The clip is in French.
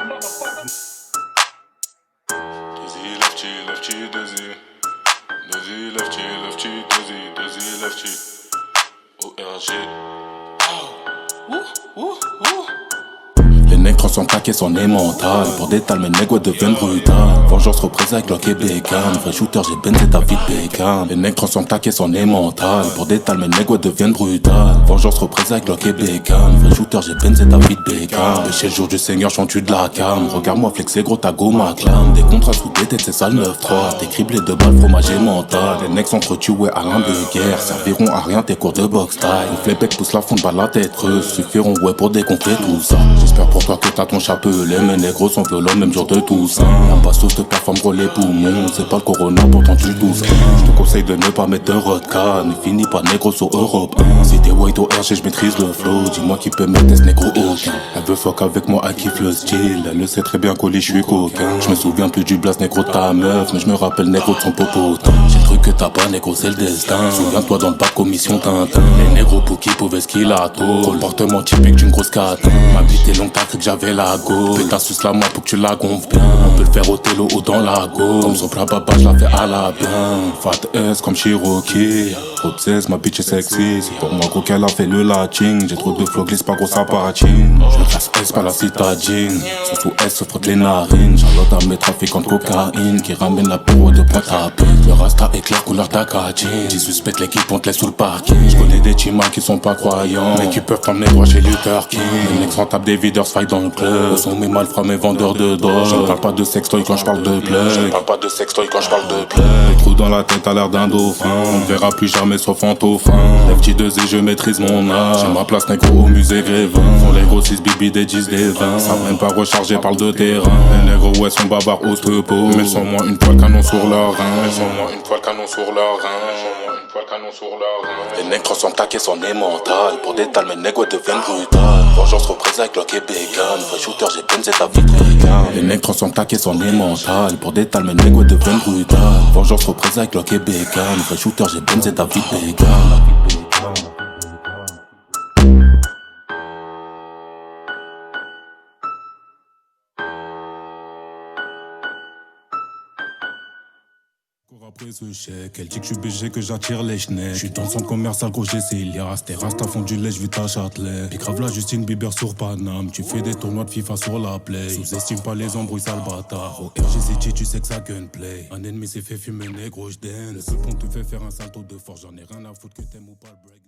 Dizzy, lefty, lefty, dizzy. Dizzy, lefty, lefty, dizzy. Dizzy, lefty. ORG. Les nègres sont plaqués, son nez mental. Pour détal, mes nègres deviennent brutales. Vengeance reprise avec Glock et Beckham. Vrai shooter, j'ai benzé David Beckham. Les nègres sont plaqués, son nez mental. Pour détal, mes nègres deviennent brutales. Vengeance reprise avec Glock et Beckham. Vrai shooter, j'ai benzé David Beckham. Et chez le jour du Seigneur, chantu de la cam. Regarde-moi flexer, gros ta go ma clame. Des contrats sous tête, c'est ça le 9-3. T'es criblé de balles, fromage et mental. Les nègres s'entretuent à l'arme de guerre. Serviront à rien tes cours de boxe style. Les flébecs poussent la fonte, bat la tête creuse. Suffiront ouais pour dégonfler tout ça. J'espère pour toi que t'as ton chapelet. Mes négros sont violents même jour de Toussaint. La bastos te performe gros les poumons. C'est pas le corona pourtant tu tousses. Je te conseille de ne pas mettre de vodka. Ne finis pas négro sur Europe 1. Si t'es white au RG je maîtrise le flow. Dis-moi qui peut mettre ce négro aucun. Elle veut fuck avec moi, elle kiffe le style. Elle le sait très bien qu'au lit je suis coquin. Je me souviens plus du blast négro de ta meuf. Mais je me rappelle négro de son popotin. J'ai le truc que t'as pas négro c'est le destin. Souviens-toi dans le pas de commission Tintin. Les négros Pookie pouvaient skill à tôt. Comportement typique d'une grosse catin. Ma bite est longue, t'as cru que j'avais la go. Pétasse la moi pour que tu la gonfles bien. On peut le faire au télo ou dans la go. Comme son plat papa, je la fais à la bien. Fat S comme Cherokee. Trop de 16, ma bitch est sexy. C'est pour moi gros qu'elle a fait le latching. J'ai trop de flow, glisse pas gros ça paratine. Je me classe S pas la citadine. Son sous S se frotte les narines. Charlotte à mes trafiquants de cocaïne. Qui ramène la péro de pointe à pied. Le rasta éclair couleur d'Akadine. J'y suspecte l'équipe, on te laisse sous le parking. Je connais des chimas qui sont pas croyants. Mais qui peuvent t'emmener droit chez Luther King. Les mecs s'en tapent des videurs, fight dans le club. Sont mes malfrats, mes vendeurs de drogue. Je ne parle pas de sextoy quand je parle de plug. Je ne parle pas de sextoy quand je parle de plug. Les trous dans la tête à l'air d'un dauphin. On ne verra plus jamais sauf en taufin. Lefty 2 et je maîtrise mon art. J'ai ma place négro au musée Grévin. Font les gros 6 bibi des 10 des 20. Ça même pas recharger, parle de terrain. Les négros ouais sont bavards au stepo. Mais sans moi une fois le canon sur leur rein. Mais sans moi une fois le canon sur leur rein. Les nègres sont taqués, son nez mental. Pour détal, mes nègres deviennent brutales. Vengeance reprise avec Glock et Beckham. Vrai shooter, j'ai benzé David Beckham. Les nègres sont taqués, son nez mental. Pour détal, mes nègres deviennent brutales. Vengeance reprise avec Glock et Beckham. Vrai shooter, j'ai benzé David Beckham. Après ce chèque, elle dit que je suis BG, que j'attire les chenets. Je suis dans le centre commercial, gros j'ai Célias. Tes rasta font du lait, j'vis ta Châtelet. Puis grave la Justine Bieber sur Paname. Tu fais des tournois de FIFA sur la play. Sous-estime pas les embrouilles, sale bâtard. Au RGCG, tu sais que ça gunplay. Un ennemi s'est fait fumer, négro, j'd'aine. Le pont te fait faire un salto de force. J'en ai rien à foutre que t'aimes ou pas le break.